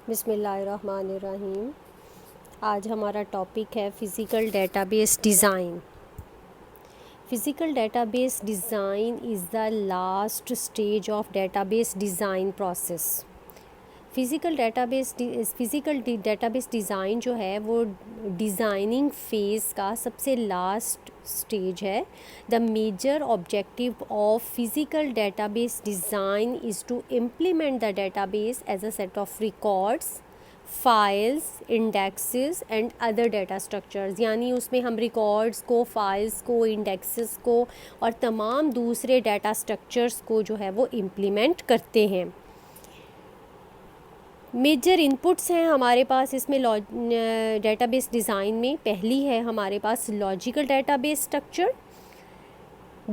बिस्मिल्लाहिर्रहमानिर्रहीम। आज हमारा टॉपिक है physical database design. Physical database design is the last stage of database design process. Physical database design जो है वो डिज़ाइनिंग फ़ेज़ का सबसे लास्ट स्टेज है। The major objective of physical database design is to implement the database as a set of records, files, indexes and other data structures. यानी उसमें हम records को, फाइल्स को, इंडेक्सेस को और तमाम दूसरे डाटा स्ट्रक्चर्स को जो है वो इम्प्लीमेंट करते हैं। मेजर इनपुट्स हैं हमारे पास इसमें डेटाबेस डिज़ाइन में। पहली है हमारे पास logical database structure.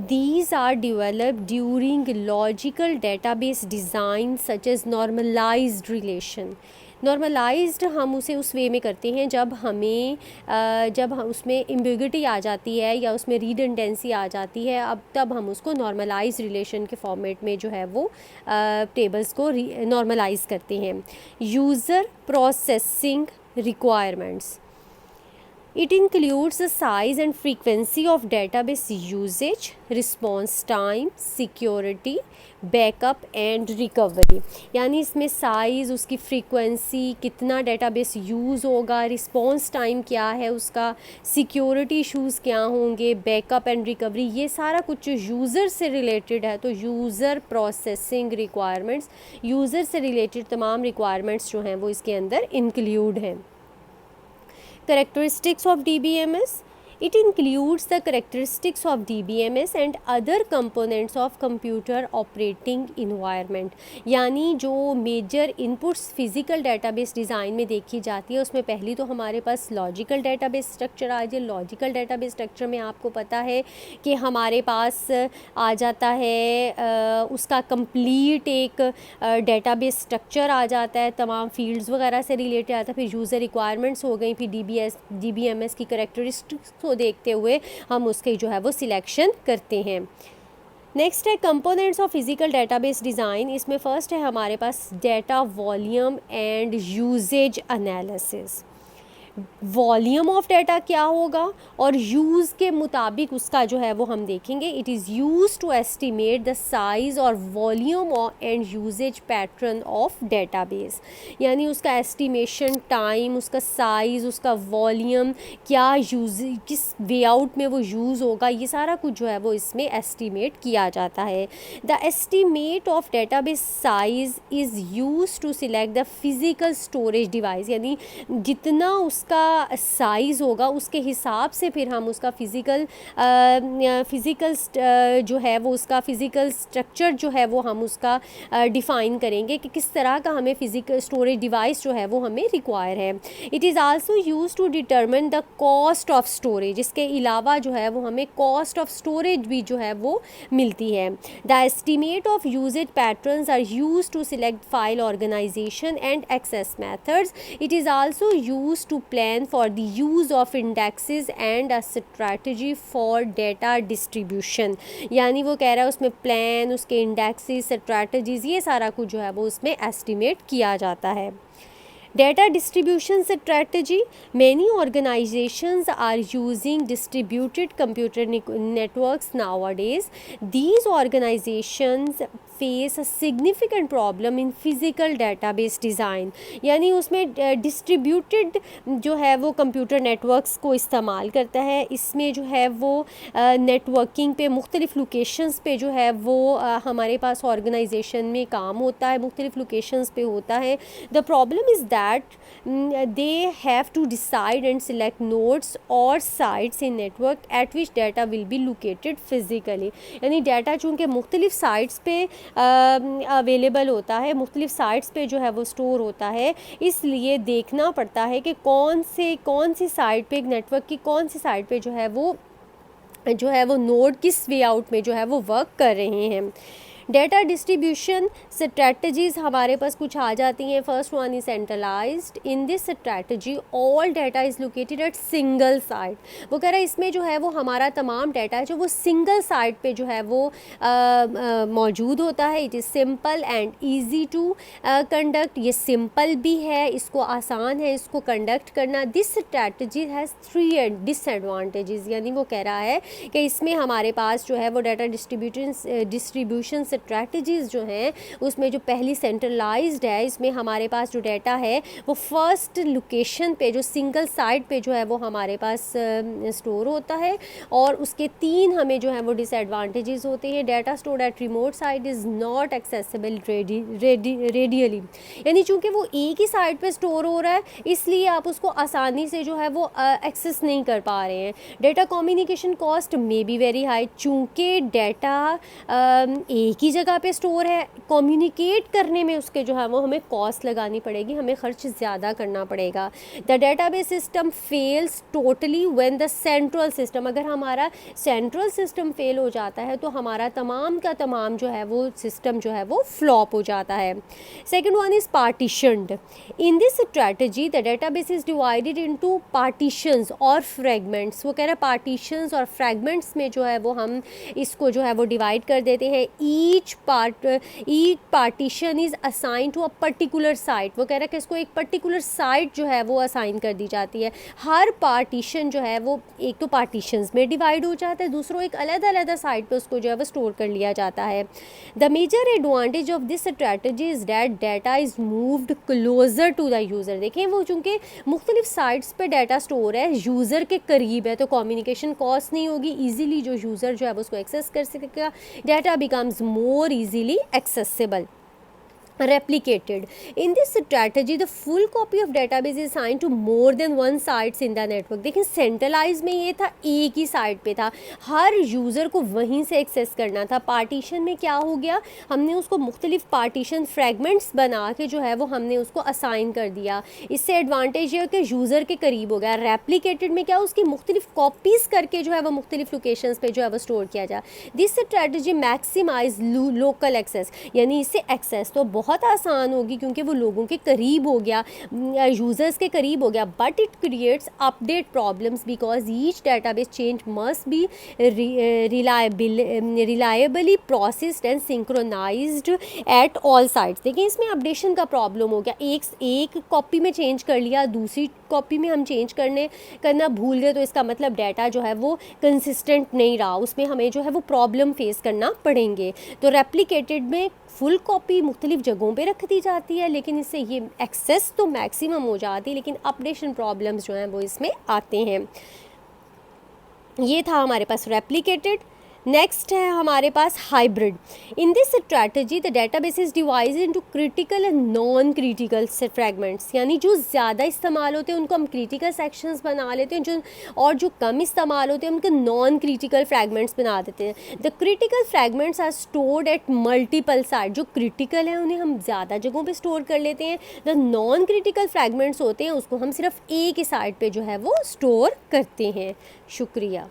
These are developed during logical database design such as normalized relation. Normalized हम उसे उस वे में करते हैं जब हम उसमें एम्बिग्युइटी आ जाती है या उसमें रिडंडेंसी आ जाती है, तब हम उसको नॉर्मलाइज्ड रिलेशन के फॉर्मेट में जो है वो टेबल्स को नॉर्मलाइज करते हैं। User processing requirements, it includes the size and frequency of database usage, response time, security, backup and recovery. यानी इसमें साइज़, उसकी फ्रीक्वेंसी, कितना डेटाबेस यूज़ होगा, रिस्पॉन्स टाइम क्या है उसका, सिक्योरिटी इशूज़ क्या होंगे, बैकअप एंड रिकवरी, ये सारा कुछ जो यूज़र से रिलेटेड है। तो यूज़र प्रोसेसिंग रिक्वायरमेंट्स, यूज़र से रिलेटेड तमाम रिक्वायरमेंट्स जो हैं वो इसके अंदर इंक्लूड हैं। Characteristics of DBMS, it includes the characteristics of DBMS and other components of computer operating environment। यानी जो major inputs physical database design में देखी जाती है उसमें पहली तो हमारे पास लॉजिकल डेटाबेस स्ट्रक्चर आ जाए। लॉजिकल डेटाबेस स्ट्रक्चर में आपको पता है कि हमारे पास आ जाता है उसका कंप्लीट एक डेटाबेस स्ट्रक्चर आ जाता है, तमाम फील्ड्स वगैरह से रिलेटेड आता है। फिर यूज़र रिक्वायरमेंट्स हो गई, फिर DBMS की करेक्टरिस्टिक्स को देखते हुए हम उसके जो है वो सिलेक्शन करते हैं। नेक्स्ट है components of physical database design. इसमें फ़र्स्ट है हमारे पास data volume and usage analysis. Volume of data क्या होगा और यूज़ के मुताबिक उसका जो है वो हम देखेंगे। It is use to estimate the size और volume and usage pattern of database. यानी उसका एस्टिमेशन टाइम, उसका साइज़, उसका वॉल्यूम, क्या यूज़, किस वेआउट में वो यूज़ होगा, ये सारा कुछ जो है वो इसमें एस्टिमेट किया जाता है। The estimate of database size is use to select the physical storage device. यानी जितना उसका साइज़ होगा उसके हिसाब से फिर हम उसका फ़िज़िकल जो है वो उसका फ़िज़िकल स्ट्रक्चर जो है वो हम उसका डिफ़ाइन करेंगे कि किस तरह का हमें फ़िज़िकल स्टोरेज डिवाइस जो है वो हमें रिक्वायर है। It is also use to determine the cost of storage. इसके अलावा जो है वो हमें कॉस्ट ऑफ स्टोरेज भी जो है वो मिलती है। The estimate of usage patterns are use to select file organization and access methods. It is also use to plan for the use of indexes and a strategy for data distribution। यानी वो कह रहा है उसमें plan, उसके indexes, strategies, ये सारा कुछ जो है वो उसमें एस्टिमेट किया जाता है। Data distribution strategy, many organizations are using distributed computer networks nowadays. These organizations face a significant problem in physical database design। यानी उसमें डिस्ट्रीब्यूटेड जो है वो कंप्यूटर नेटवर्क्स को इस्तेमाल करता है। इसमें जो है वो नेटवर्किंग पे मुख्तलिफ़ लोकेशंस पे जो है वो हमारे पास ऑर्गेनाइजेशन में काम होता है, मुख्तलिफ़ लोकेशंस पे होता है। The problem is that they have to decide and select nodes or sites in network at which data will be located physically। यानी डाटा चूँकि मुख्तलिफ़ साइट्स पे अवेलेबल होता है, मुख्तलिफ़ साइट्स पे जो है वो स्टोर होता है, इसलिए देखना पड़ता है कि कौन सी साइट पे, नेटवर्क की कौन सी साइट पे जो है वो नोड किस वे आउट में जो है वो वर्क कर रहे हैं। डेटा डिस्ट्रीब्यूशन स्ट्रैटेजीज हमारे पास कुछ आ जाती हैं। First one is centralised. In this strategy all data is located at single site. वो कह रहा है इसमें जो है वो हमारा तमाम डाटा जो वो सिंगल साइट पे जो है वो मौजूद होता है। It is simple and easy to conduct. ये सिंपल भी है, इसको आसान है इसको कंडक्ट करना। दिस स्ट्रैटेजी हैज़ 3 डिसएडवांटेजेस, यानी वो कह रहा है कि इसमें हमारे पास जो है वो डाटा डिस्ट्रीब्यूशन स्ट्रैटेजीज़ जो हैं उसमें जो पहली सेंट्रलाइज्ड है, इसमें हमारे पास जो डाटा है वो फर्स्ट लोकेशन पे जो सिंगल साइट पे जो है वो हमारे पास स्टोर होता है। और उसके 3 हमें जो है वो डिसएडवांटेजेस होते हैं। Data stored at remote site is not accessible radially, यानी चूँकि वो एक ही साइट पे स्टोर हो रहा है इसलिए आप उसको आसानी से जो है वो एक्सेस नहीं कर पा रहे हैं। Data communication cost may be very high, चूँकि डाटा एक ही जगह पे स्टोर है, कम्युनिकेट करने में उसके जो है वो हमें कॉस्ट लगानी पड़ेगी, हमें खर्च ज़्यादा करना पड़ेगा। The database system fails totally when the central system, अगर हमारा सेंट्रल सिस्टम फेल हो जाता है तो हमारा तमाम का तमाम जो है वो सिस्टम जो है वो फ्लॉप हो जाता है। Second one is partitioned. In this strategy the database is divided into partitions और फ्रेगमेंट्स। वो कह रहा है पार्टीशंस और फ्रेगमेंट्स में जो है वो हम इसको जो है वो डिवाइड कर देते हैं। Each partition is assign to a particular site. वो कह रहा है कि इसको एक पर्टिकुलर साइट जो है वो असाइन कर दी जाती है। हर पार्टीशन जो है वो एक तो पार्टीशंस में डिवाइड हो जाता है, दूसरों एक अलग अलग साइट पे उसको जो है वो स्टोर कर लिया जाता है। The major advantage of this strategy is that data is moved closer to the user. देखें वो चूँकि मुख्तलिफ साइट्स पे डाटा स्टोर है, यूज़र के करीब है, तो कम्युनिकेशन कॉस्ट नहीं होगी, ईजीली जो यूज़र जो है वो उसको एक्सेस कर सकेगा। Data becomes more easily accessible. replicated. In this strategy, the full copy of database is assigned to more than one sites in the network. देखिए सेंट्रलाइज में ये था एक ही साइट पे था, हर यूज़र को वहीं से एक्सेस करना था। पार्टीशन में क्या हो गया, हमने उसको मुख्तलिफ पार्टीशन फ्रेगमेंट्स बना के जो है वो हमने उसको असाइन कर दिया। इससे एडवांटेज ये है कि यूज़र के करीब हो गया। रेप्लिकेटेड में क्या, उसकी मुख्तलिफ कॉपीज़ करके जो है वो मुख्तलिफ लोकेशंस पे जो है वो स्टोर किया जाए। This strategy maximize local access, यानी इससे एक्सेस तो बहुत आसान होगी क्योंकि वो लोगों के करीब हो गया, यूज़र्स के करीब हो गया, but it creates update problems because each database change must be reliably processed and synchronized at all sites. देखिए इसमें अपडेशन का प्रॉब्लम हो गया, एक कॉपी में चेंज कर लिया, दूसरी कॉपी में हम चेंज करना भूल गए, तो इसका मतलब डाटा जो है वो कंसिस्टेंट नहीं रहा, उसमें हमें जो है वो प्रॉब्लम फेस करना पड़ेंगे। तो रेप्लिकेटेड में फुल कॉपी मुख्तलिफ जगहों पे रख दी जाती है, लेकिन इससे ये एक्सेस तो मैक्सिमम हो जाती है, लेकिन अपडेशन प्रॉब्लम्स जो हैं वो इसमें आते हैं। ये था हमारे पास रेप्लिकेटेड। नेक्स्ट है हमारे पास hybrid. In this strategy the database is divided into critical and non critical fragments, यानी जो ज़्यादा इस्तेमाल होते हैं उनको हम क्रिटिकल सेक्शंस बना लेते हैं, जो कम इस्तेमाल होते हैं उनको नॉन क्रिटिकल फ्रैगमेंट्स बना देते हैं। The critical fragments are stored at multiple site. जो क्रिटिकल है उन्हें हम ज़्यादा जगहों पर स्टोर कर लेते हैं। द नॉन क्रिटिकल फ्रैगमेंट्स होते हैं उसको हम सिर्फ एक ही साइट पर जो है वो स्टोर करते हैं। शुक्रिया।